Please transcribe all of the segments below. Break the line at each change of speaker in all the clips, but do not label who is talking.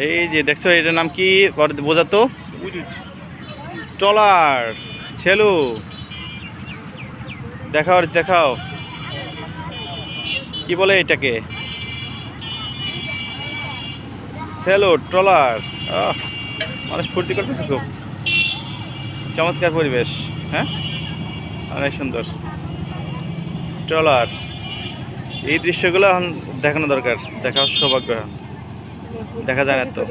এই যে দেখছো এটার নাম কি বোঝাতো? ট্রলার। ছেলু দেখাও দেখাও, কি বলে এটাকে? Shallow trawler. মানুষ ফুর্তি করতেছে খুব, চমৎকার পরিবেশ। হ্যাঁ, অনেক সুন্দর ট্রলার। এই দৃশ্যগুলো এখন দেখানো দরকার, দেখার সৌভাগ্য দেখা যায় না তো।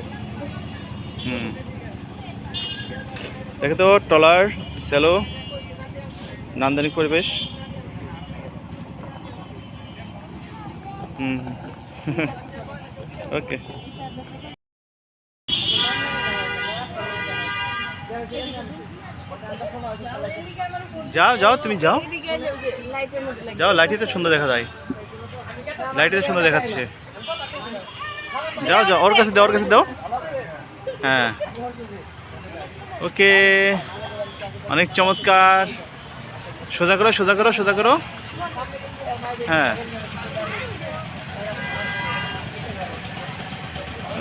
দেখে তো ট্রলার, সেলো, নান্দনিক পরিবেশ। ওকে, যাও যাও তুমি যাও যাও, লাইটিতে সুন্দর দেখা যায়, লাইটিতে সুন্দর দেখাচ্ছে। যাও যাও, ওর কাছে দাও, ওর কাছে দাও। হ্যাঁ, ওকে, অনেক চমৎকার। সোজা করো সোজা করো সোজা করো। হ্যাঁ,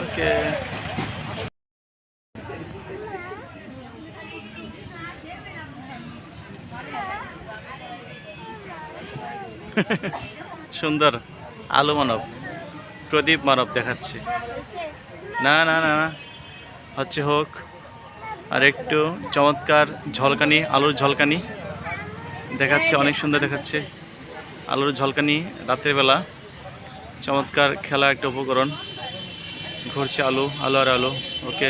ওকে। সুন্দর আলো মানব, প্রদীপ মানব দেখাচ্ছে। না না না না, হচ্ছে হোক। আর একটু চমৎকার ঝলকানি, আলোর ঝলকানি দেখাচ্ছে, অনেক সুন্দর দেখাচ্ছে আলোর ঝলকানি রাতের বেলা। চমৎকার খেলা একটা উপকরণ, ঘুরছে আলো, আলো আর আলো। ওকে।